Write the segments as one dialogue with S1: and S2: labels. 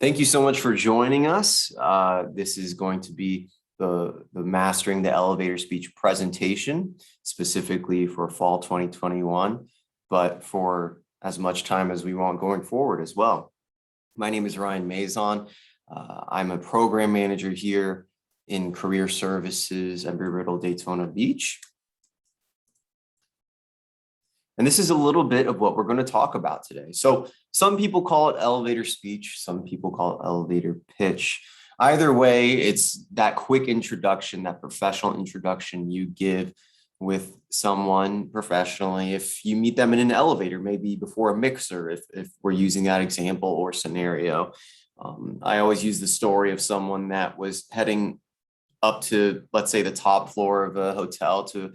S1: Thank you so much for joining us. This is going to be the Mastering the Elevator Speech presentation, specifically for fall 2021, but for as much time as we want going forward as well. My name is Ryan Mazon. I'm a program manager here in Career Services at Embry-Riddle Daytona Beach. And this is a little bit of what we're going to talk about today. So some people call it elevator speech, some people call it elevator pitch. Either way, it's that quick introduction, that professional introduction you give with someone professionally. If you meet them in an elevator, maybe before a mixer, if we're using that example or scenario. I always use the story of someone that was heading up to, let's say, the top floor of a hotel to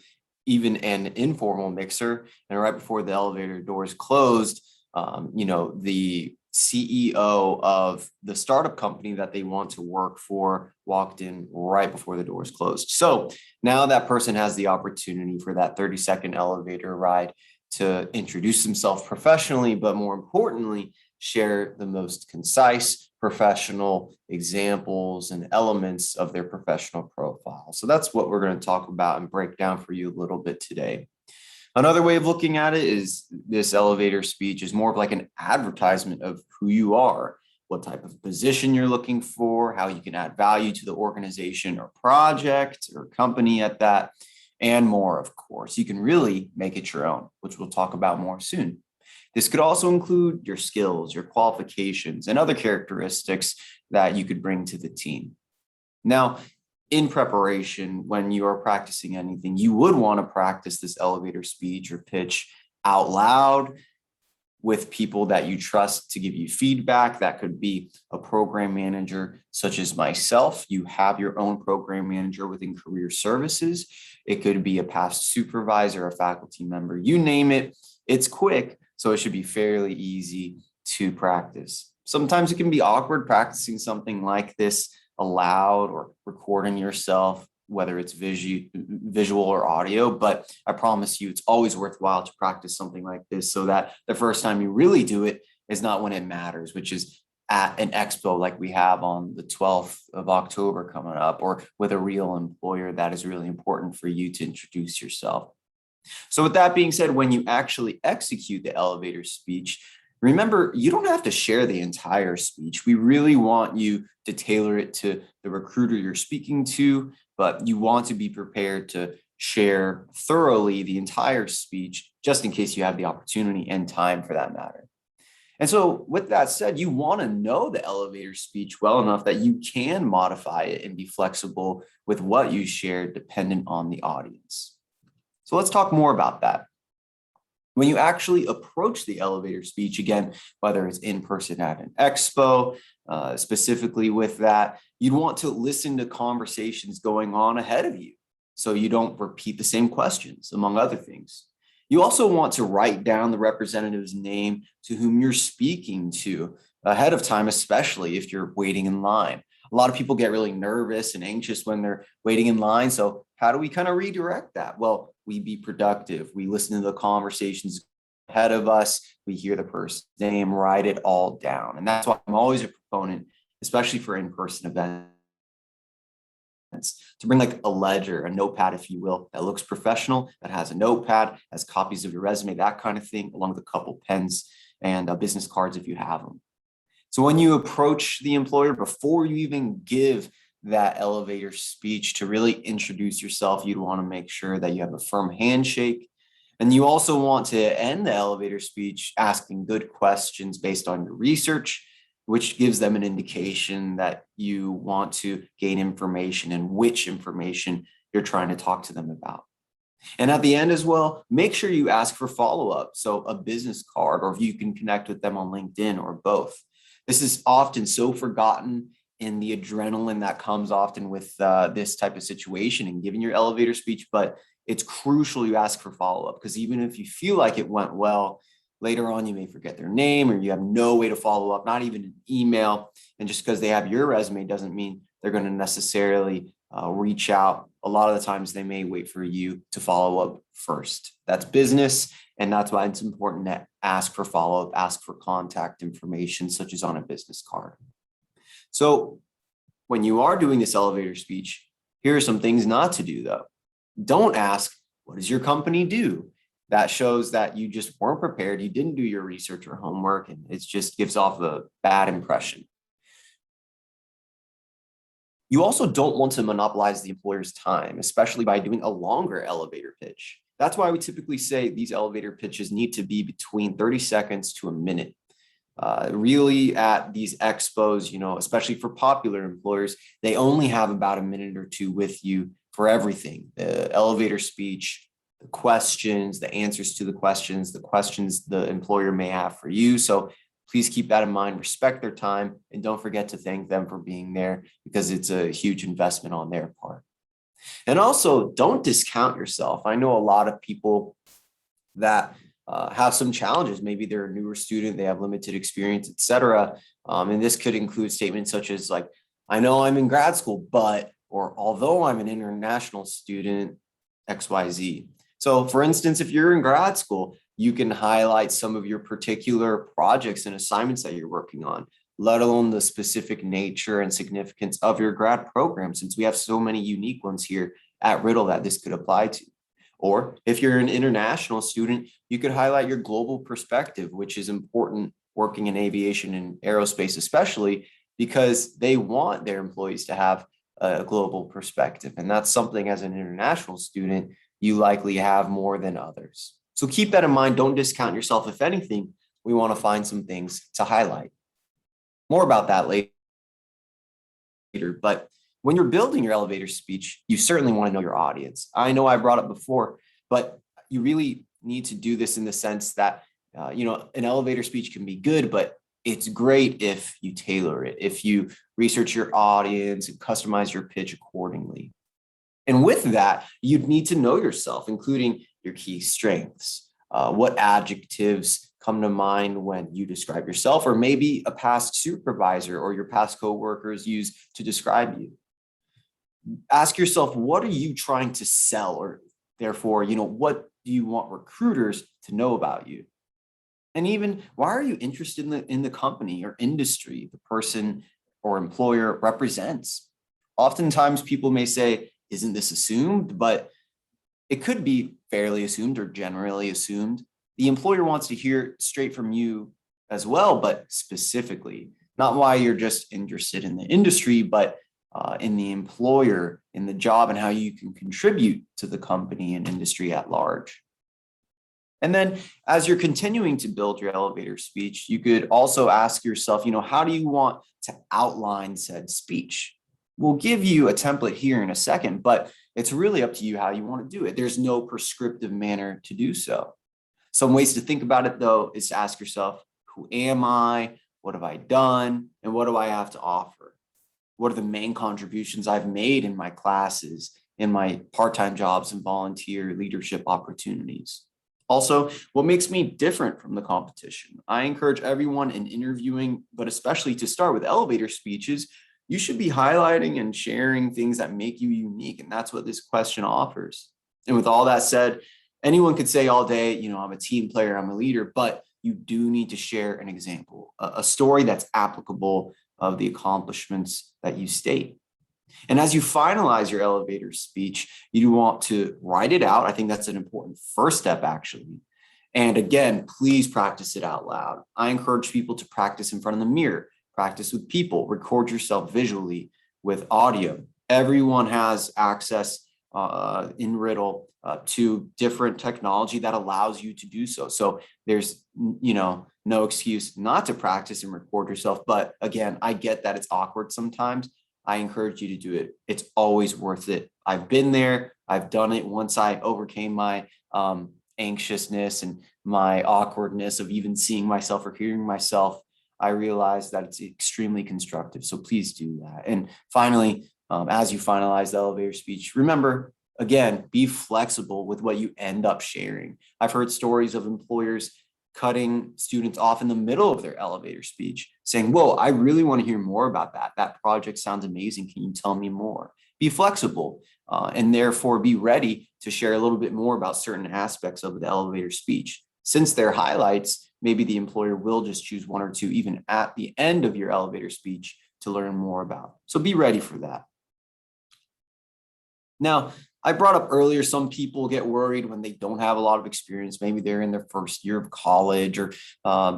S1: even an informal mixer. And right before the elevator doors closed, the CEO of the startup company that they want to work for walked in right before the doors closed. So now that person has the opportunity for that 30-second elevator ride to introduce himself professionally, but more importantly, share the most concise professional examples and elements of their professional profile. So that's what we're going to talk about and break down for you a little bit today. Another way of looking at it is this elevator speech is more of like an advertisement of who you are, what type of position you're looking for, how you can add value to the organization or project or company at that, and more, of course. You can really make it your own, which we'll talk about more soon. This could also include your skills, your qualifications, and other characteristics that you could bring to the team. Now, in preparation, when you are practicing anything, you would want to practice this elevator speech or pitch out loud with people that you trust to give you feedback. That could be a program manager such as myself. You have your own program manager within Career Services. It could be a past supervisor, a faculty member, you name it. It's quick, so it should be fairly easy to practice. Sometimes it can be awkward practicing something like this aloud or recording yourself, whether it's visual or audio, but I promise you it's always worthwhile to practice something like this so that the first time you really do it is not when it matters, which is at an expo like we have on the 12th of October coming up, or with a real employer that is really important for you to introduce yourself. So with that being said, when you actually execute the elevator speech, remember, you don't have to share the entire speech. We really want you to tailor it to the recruiter you're speaking to, but you want to be prepared to share thoroughly the entire speech, just in case you have the opportunity and time for that matter. And so with that said, you want to know the elevator speech well enough that you can modify it and be flexible with what you share dependent on the audience. So let's talk more about that. When you actually approach the elevator speech, again, whether it's in person at an expo, specifically with that, you'd want to listen to conversations going on ahead of you so you don't repeat the same questions, among other things. You also want to write down the representative's name to whom you're speaking to ahead of time, especially if you're waiting in line. A lot of people get really nervous and anxious when they're waiting in line. So how do we kind of redirect that? Well, we be productive. We listen to the conversations ahead of us. We hear the person's name, write it all down. And that's why I'm always a proponent, especially for in-person events, to bring like a ledger, a notepad, if you will, that looks professional, that has a notepad, has copies of your resume, that kind of thing, along with a couple pens and business cards if you have them. So when you approach the employer, before you even give that elevator speech to really introduce yourself, you'd want to make sure that you have a firm handshake. And you also want to end the elevator speech asking good questions based on your research, which gives them an indication that you want to gain information and which information you're trying to talk to them about. And at the end as well, make sure you ask for follow-up. So a business card, or if you can connect with them on LinkedIn, or both. This is often so forgotten in the adrenaline that comes often with this type of situation and giving your elevator speech, but it's crucial you ask for follow-up, because even if you feel like it went well, later on you may forget their name or you have no way to follow up, not even an email. And just because they have your resume doesn't mean they're going to necessarily reach out. A lot of the times they may wait for you to follow up first. That's business. And that's why it's important to ask for follow-up, ask for contact information, such as on a business card. So when you are doing this elevator speech, here are some things not to do though. Don't ask, what does your company do? That shows that you just weren't prepared. You didn't do your research or homework, and it just gives off a bad impression. You also don't want to monopolize the employer's time, especially by doing a longer elevator pitch. That's why we typically say these elevator pitches need to be between 30 seconds to a minute. Really at these expos, especially for popular employers, they only have about a minute or two with you for everything: the elevator speech, the questions, the answers to the questions the employer may have for you. So please keep that in mind, respect their time, and don't forget to thank them for being there, because it's a huge investment on their part. And also, don't discount yourself. I know a lot of people that have some challenges. Maybe they're a newer student, they have limited experience, etc. And this could include statements such as like, I know I'm in grad school, but, or although I'm an international student, XYZ. So for instance, if you're in grad school, you can highlight some of your particular projects and assignments that you're working on, let alone the specific nature and significance of your grad program, since we have so many unique ones here at Riddle that this could apply to. Or if you're an international student, you could highlight your global perspective, which is important working in aviation and aerospace, especially because they want their employees to have a global perspective. And that's something as an international student, you likely have more than others. So keep that in mind. Don't discount yourself. If anything, we want to find some things to highlight. More about that later. But when you're building your elevator speech, you certainly want to know your audience. I know I brought it before, but you really need to do this in the sense that, an elevator speech can be good, but it's great if you tailor it, if you research your audience and customize your pitch accordingly. And with that, you'd need to know yourself, including your key strengths. What adjectives come to mind when you describe yourself, or maybe a past supervisor or your past coworkers use to describe you. Ask yourself, what are you trying to sell? Or therefore, what do you want recruiters to know about you? And even, why are you interested in the company or industry the person or employer represents? Oftentimes people may say, isn't this assumed? But it could be fairly assumed or generally assumed. The employer wants to hear straight from you as well, but specifically, not why you're just interested in the industry, but in the employer, in the job, and how you can contribute to the company and industry at large. And then as you're continuing to build your elevator speech, you could also ask yourself, how do you want to outline said speech? We'll give you a template here in a second, but it's really up to you how you want to do it. There's no prescriptive manner to do so. Some ways to think about it, though, is to ask yourself, who am I? What have I done? And what do I have to offer? What are the main contributions I've made in my classes, in my part-time jobs and volunteer leadership opportunities? Also, what makes me different from the competition? I encourage everyone in interviewing, but especially to start with elevator speeches, you should be highlighting and sharing things that make you unique. And that's what this question offers. And with all that said, anyone could say all day, I'm a team player, I'm a leader, but you do need to share an example, a story that's applicable of the accomplishments that you state. And as you finalize your elevator speech, you want to write it out. I think that's an important first step, actually. And again, please practice it out loud. I encourage people to practice in front of the mirror, practice with people, record yourself visually with audio. Everyone has access in Riddle to different technology that allows you to do so. So there's, no excuse not to practice and record yourself. But again, I get that it's awkward sometimes. I encourage you to do it. It's always worth it. I've been there. I've done it. Once I overcame my anxiousness and my awkwardness of even seeing myself or hearing myself, I realized that it's extremely constructive. So please do that. And finally, as you finalize the elevator speech, remember, again, be flexible with what you end up sharing. I've heard stories of employers cutting students off in the middle of their elevator speech, saying, whoa, I really want to hear more about that. That project sounds amazing. Can you tell me more? Be flexible and therefore be ready to share a little bit more about certain aspects of the elevator speech. Since they're highlights, maybe the employer will just choose one or two, even at the end of your elevator speech, to learn more about. So be ready for that. Now, I brought up earlier, some people get worried when they don't have a lot of experience. Maybe they're in their first year of college, or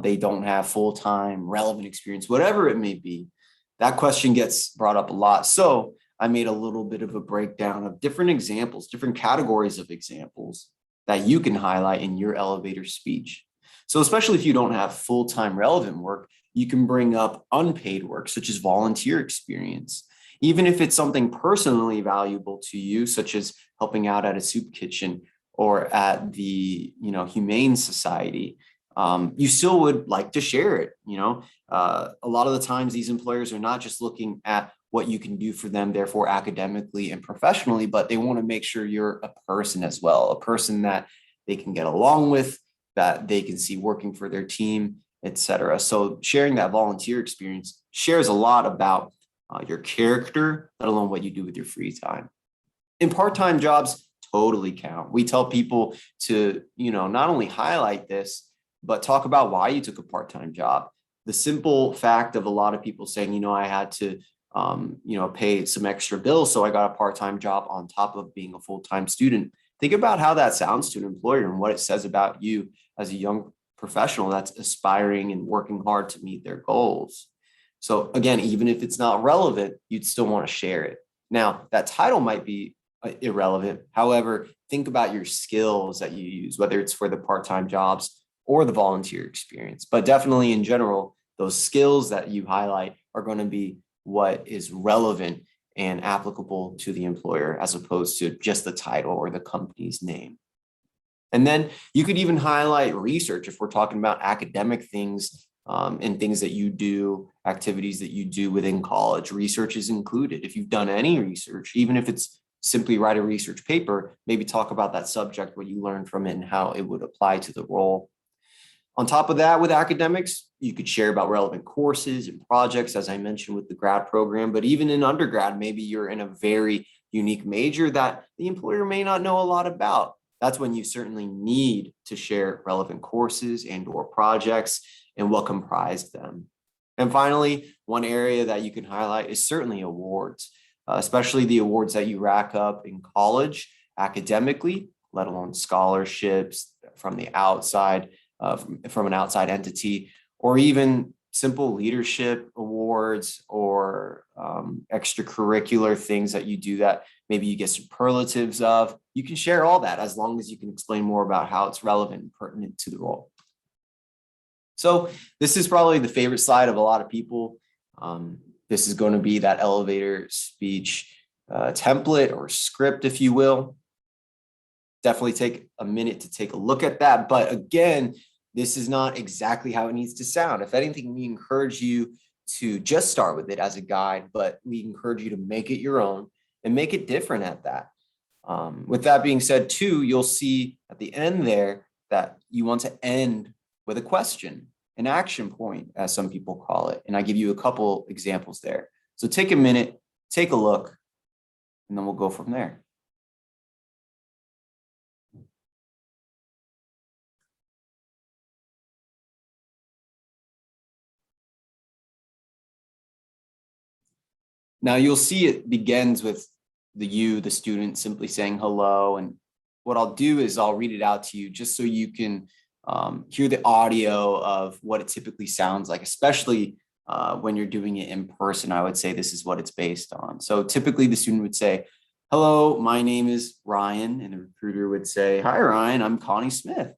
S1: they don't have full-time relevant experience, whatever it may be. That question gets brought up a lot. So I made a little bit of a breakdown of different examples, different categories of examples that you can highlight in your elevator speech. So especially if you don't have full-time relevant work, you can bring up unpaid work, such as volunteer experience. Even if it's something personally valuable to you, such as helping out at a soup kitchen or at the Humane Society, you still would like to share it. A lot of the times these employers are not just looking at what you can do for them, therefore academically and professionally, but they want to make sure you're a person as well, a person that they can get along with, that they can see working for their team, etc. So sharing that volunteer experience shares a lot about your character, let alone what you do with your free time. And part-time jobs totally count. We tell people to, not only highlight this, but talk about why you took a part-time job. The simple fact of a lot of people saying, I had to, pay some extra bills, so I got a part-time job on top of being a full-time student. Think about how that sounds to an employer and what it says about you as a young professional that's aspiring and working hard to meet their goals. So again, even if it's not relevant, you'd still want to share it. Now, that title might be irrelevant. However, think about your skills that you use, whether it's for the part-time jobs or the volunteer experience. But definitely in general, those skills that you highlight are going to be what is relevant and applicable to the employer, as opposed to just the title or the company's name. And then you could even highlight research if we're talking about academic things and things that you do, activities that you do within college. Research is included. If you've done any research, even if it's simply write a research paper, maybe talk about that subject, what you learned from it, and how it would apply to the role. On top of that, with academics, you could share about relevant courses and projects, as I mentioned with the grad program. But even in undergrad, maybe you're in a very unique major that the employer may not know a lot about. That's when you certainly need to share relevant courses and/or projects and what comprised them. And finally, one area that you can highlight is certainly awards, especially the awards that you rack up in college academically, let alone scholarships from the outside, from an outside entity, or even simple leadership awards or extracurricular things that you do that maybe you get superlatives of. You can share all that as long as you can explain more about how it's relevant and pertinent to the role. So this is probably the favorite slide of a lot of people. This is going to be that elevator speech template or script, if you will. Definitely take a minute to take a look at that. But again, this is not exactly how it needs to sound. If anything, we encourage you to just start with it as a guide, but we encourage you to make it your own and make it different at that. With that being said, too, you'll see at the end there that you want to end with a question, an action point, as some people call it. And I give you a couple examples there. So take a minute, take a look, and then we'll go from there. Now you'll see it begins with the student, simply saying hello. And what I'll do is I'll read it out to you just so you can hear the audio of what it typically sounds like, especially when you're doing it in person. I would say this is what it's based on. So typically the student would say, hello, my name is Ryan. And the recruiter would say, hi, Ryan, I'm Connie Smith.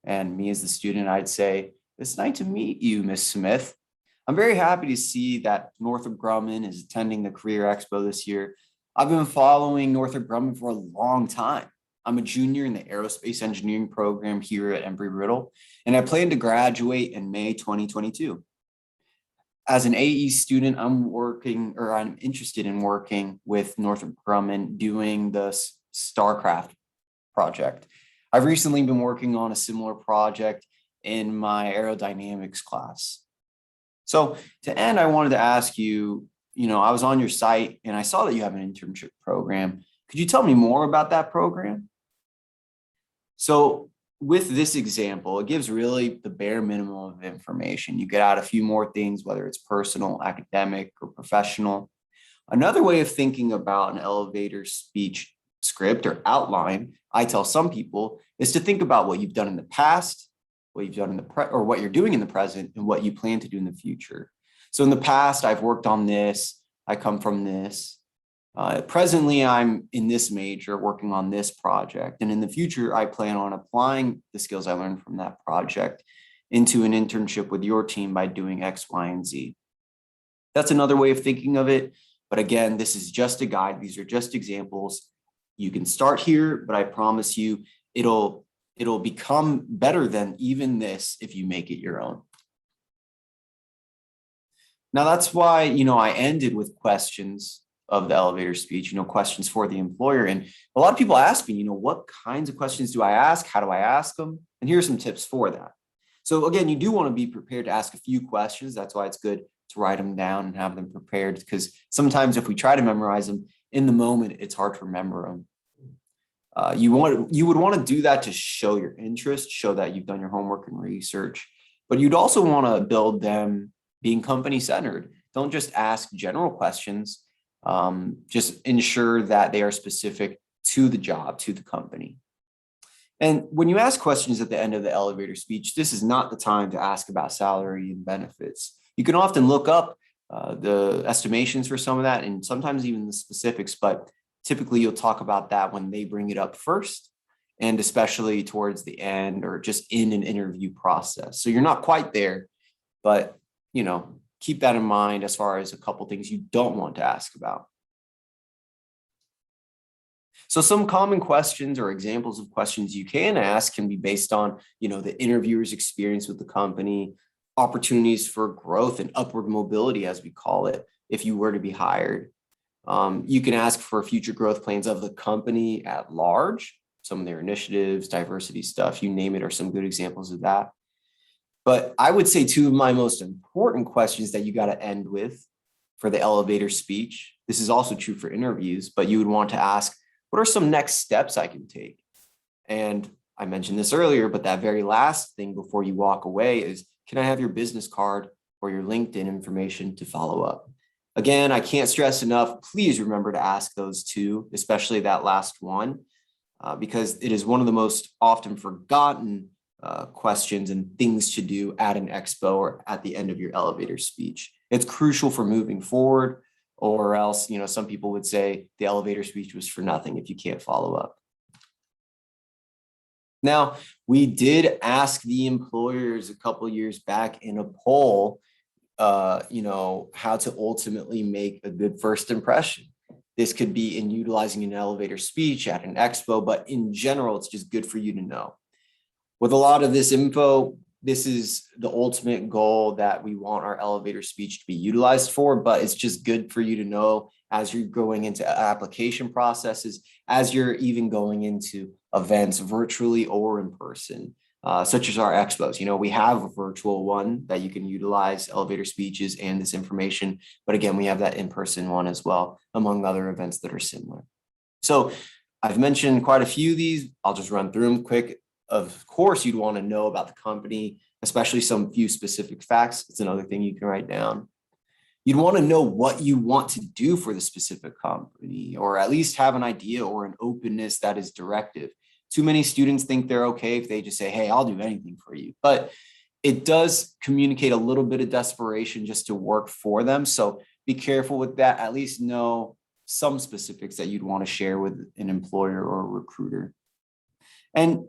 S1: And me as the student, I'd say, it's nice to meet you, Miss Smith. I'm very happy to see that Northrop Grumman is attending the Career Expo this year. I've been following Northrop Grumman for a long time. I'm a junior in the aerospace engineering program here at Embry-Riddle, and I plan to graduate in May 2022. As an AE student, I'm interested in working with Northrop Grumman doing the StarCraft project. I've recently been working on a similar project in my aerodynamics class. So to end, I wanted to ask you, I was on your site and I saw that you have an internship program. Could you tell me more about that program? So with this example, it gives really the bare minimum of information. You get out a few more things, whether it's personal, academic, or professional. Another way of thinking about an elevator speech script or outline, I tell some people, is to think about what you've done in the past, what you've done in or what you're doing in the present, and what you plan to do in the future. So in the past, I've worked on this. I come from this. Presently, I'm in this major working on this project. And in the future, I plan on applying the skills I learned from that project into an internship with your team by doing X, Y, and Z. That's another way of thinking of it. But again, this is just a guide. These are just examples. You can start here, but I promise you, it'll become better than even this if you make it your own. Now, that's why, I ended with questions of the elevator speech, questions for the employer. And a lot of people ask me, what kinds of questions do I ask? How do I ask them? And here's some tips for that. So again, you do want to be prepared to ask a few questions. That's why it's good to write them down and have them prepared, because sometimes if we try to memorize them in the moment, it's hard to remember them. You would want to do that to show your interest, show that you've done your homework and research, but you'd also want to build them being company centered. Don't just ask general questions. Just ensure that they are specific to the job, to the company. And when you ask questions at the end of the elevator speech, this is not the time to ask about salary and benefits. You can often look up the estimations for some of that and sometimes even the specifics, but typically you'll talk about that when they bring it up first, and especially towards the end or just in an interview process. So you're not quite there, but keep that in mind as far as a couple things you don't want to ask about. So some common questions or examples of questions you can ask can be based on, the interviewer's experience with the company, opportunities for growth and upward mobility, as we call it, if you were to be hired. You can ask for future growth plans of the company at large, some of their initiatives, diversity stuff, you name it, are some good examples of that. But I would say two of my most important questions that you got to end with for the elevator speech, this is also true for interviews, but you would want to ask, what are some next steps I can take? And I mentioned this earlier, but that very last thing before you walk away is, can I have your business card or your LinkedIn information to follow up? Again, I can't stress enough, please remember to ask those two, especially that last one, because it is one of the most often forgotten questions and things to do at an expo or at the end of your elevator speech. It's crucial for moving forward, or else, some people would say the elevator speech was for nothing if you can't follow up. Now, we did ask the employers a couple of years back in a poll, how to ultimately make a good first impression. This could be in utilizing an elevator speech at an expo, but in general, it's just good for you to know. With a lot of this info, this is the ultimate goal that we want our elevator speech to be utilized for, but it's just good for you to know as you're going into application processes, as you're even going into events virtually or in person, such as our expos. We have a virtual one that you can utilize elevator speeches and this information, but again, we have that in-person one as well, among other events that are similar. So I've mentioned quite a few of these. I'll just run through them quick. Of course, you'd want to know about the company, especially some few specific facts. It's another thing you can write down. You'd want to know what you want to do for the specific company, or at least have an idea or an openness that is directive. Too many students think they're okay if they just say, hey, I'll do anything for you. But it does communicate a little bit of desperation just to work for them. So be careful with that. At least know some specifics that you'd want to share with an employer or a recruiter. And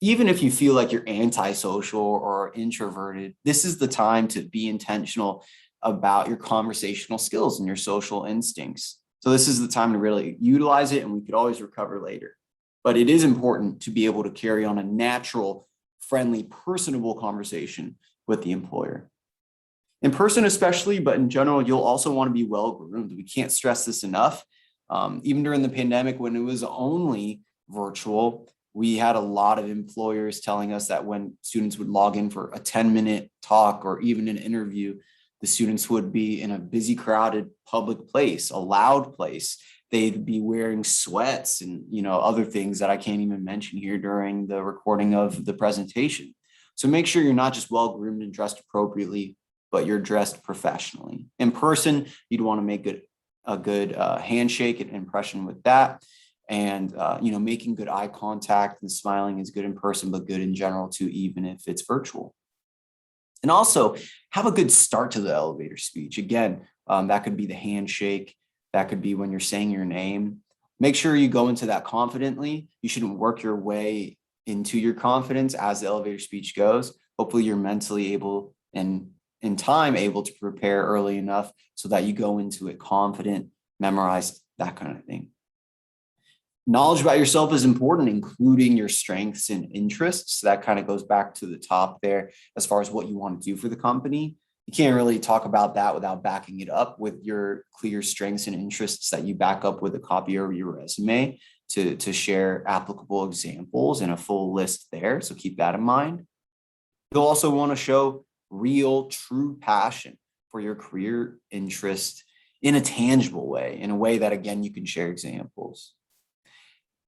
S1: even if you feel like you're antisocial or introverted, this is the time to be intentional about your conversational skills and your social instincts. So this is the time to really utilize it, and we could always recover later. But it is important to be able to carry on a natural, friendly, personable conversation with the employer. In person especially, but in general, you'll also want to be well-groomed. We can't stress this enough. Even during the pandemic, when it was only virtual, we had a lot of employers telling us that when students would log in for a 10-minute talk or even an interview, The students would be in a busy, crowded public place, a loud place. They'd be wearing sweats and, other things that I can't even mention here during the recording of the presentation. So make sure you're not just well-groomed and dressed appropriately, but you're dressed professionally. In person, you'd want to make a good handshake and impression with that. And, making good eye contact and smiling is good in person, but good in general too, even if it's virtual. And also have a good start to the elevator speech. Again, that could be the handshake. That could be when you're saying your name. Make sure you go into that confidently. You shouldn't work your way into your confidence as the elevator speech goes. Hopefully you're mentally able and in time able to prepare early enough so that you go into it confident, memorize, that kind of thing. Knowledge about yourself is important, including your strengths and interests. That kind of goes back to the top there as far as what you want to do for the company. You can't really talk about that without backing it up with your clear strengths and interests that you back up with a copy of your resume to share applicable examples and a full list there. So keep that in mind. You'll also want to show real, true passion for your career interest in a tangible way, in a way that, again, you can share examples.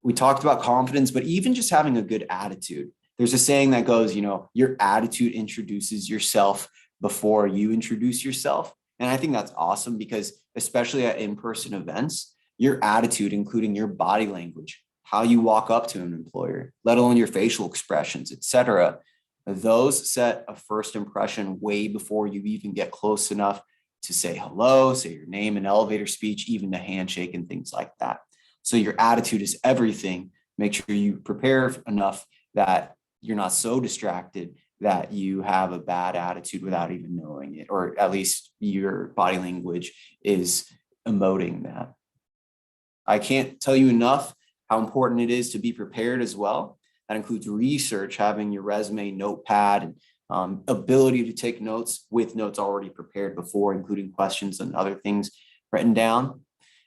S1: We talked about confidence, but even just having a good attitude. There's a saying that goes, your attitude introduces yourself before you introduce yourself. And I think that's awesome because especially at in-person events, your attitude, including your body language, how you walk up to an employer, let alone your facial expressions, etc., those set a first impression way before you even get close enough to say hello, say your name, an elevator speech, even a handshake and things like that. So your attitude is everything. Make sure you prepare enough that you're not so distracted that you have a bad attitude without even knowing it, or at least your body language is emoting that. I can't tell you enough how important it is to be prepared as well. That includes research, having your resume, notepad, and ability to take notes with notes already prepared before, including questions and other things written down.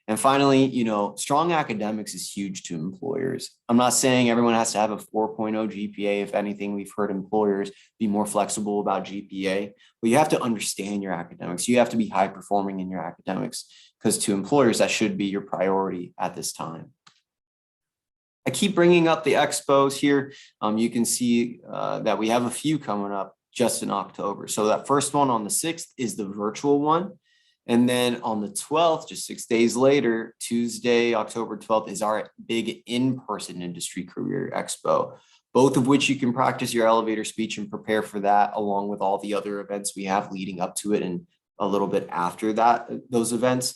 S1: And finally, strong academics is huge to employers. I'm not saying everyone has to have a 4.0 GPA. If anything, we've heard employers be more flexible about GPA, but you have to understand your academics. You have to be high performing in your academics because to employers, that should be your priority at this time. I keep bringing up the expos here. You can see that we have a few coming up just in October. So that first one on the 6th is the virtual one. And then on the 12th, just 6 days later, Tuesday, October 12th, is our big in-person industry career expo, both of which you can practice your elevator speech and prepare for that, along with all the other events we have leading up to it and a little bit after that, those events,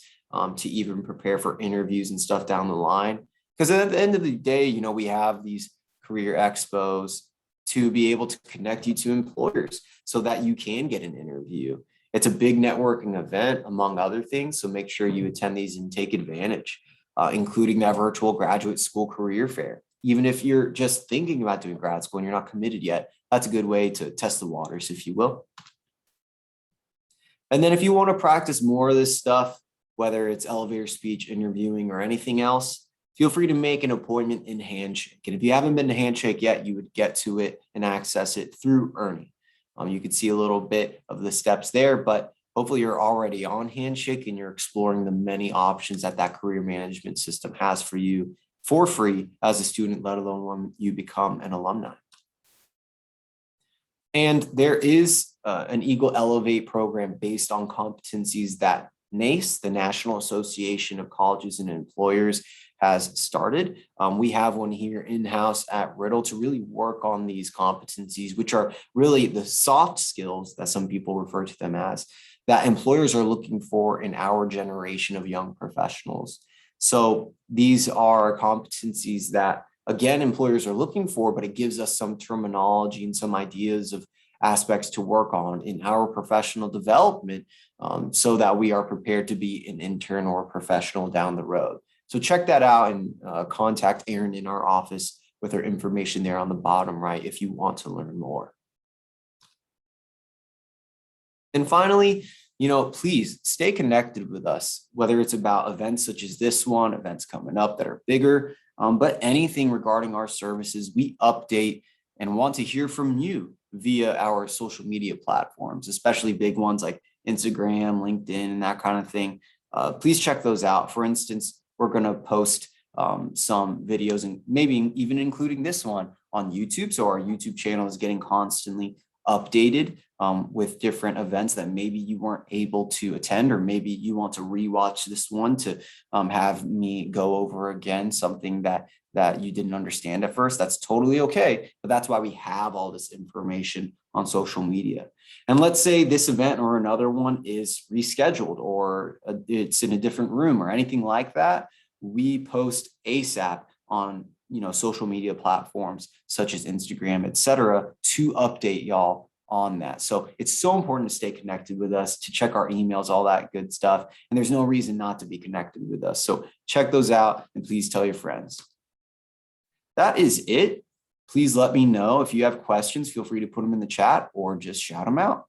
S1: to even prepare for interviews and stuff down the line. Because at the end of the day, we have these career expos to be able to connect you to employers so that you can get an interview. It's a big networking event, among other things, so make sure you attend these and take advantage, including that virtual graduate school career fair. Even if you're just thinking about doing grad school and you're not committed yet, that's a good way to test the waters, if you will. And then if you want to practice more of this stuff, whether it's elevator speech, interviewing, or anything else, feel free to make an appointment in Handshake. And if you haven't been to Handshake yet, you would get to it and access it through Ernie. You could see a little bit of the steps there, but hopefully you're already on Handshake and you're exploring the many options that career management system has for you for free as a student, let alone when you become an alumni. And there is an Eagle Elevate program based on competencies that NACE, the National Association of Colleges and Employers, has started. We have one here in-house at Riddle to really work on these competencies, which are really the soft skills that some people refer to them as, that employers are looking for in our generation of young professionals. So these are competencies that, again, employers are looking for, but it gives us some terminology and some ideas of aspects to work on in our professional development so that we are prepared to be an intern or a professional down the road. So check that out and contact Erin in our office with her information there on the bottom right if you want to learn more. And finally, please stay connected with us, whether it's about events such as this one, events coming up that are bigger, but anything regarding our services, we update and want to hear from you via our social media platforms, especially big ones like Instagram, LinkedIn, and that kind of thing, please check those out. For instance, we're going to post some videos and maybe even including this one on YouTube. So our YouTube channel is getting constantly updated with different events that maybe you weren't able to attend, or maybe you want to rewatch this one to have me go over again something that you didn't understand at first. That's totally okay. But that's why we have all this information on social media. And let's say this event or another one is rescheduled, or it's in a different room or anything like that. We post ASAP on social media platforms such as Instagram, etc., to update y'all on that. So it's so important to stay connected with us, to check our emails, all that good stuff. And there's no reason not to be connected with us. So check those out and please tell your friends. That is it. Please let me know if you have questions. Feel free to put them in the chat or just shout them out.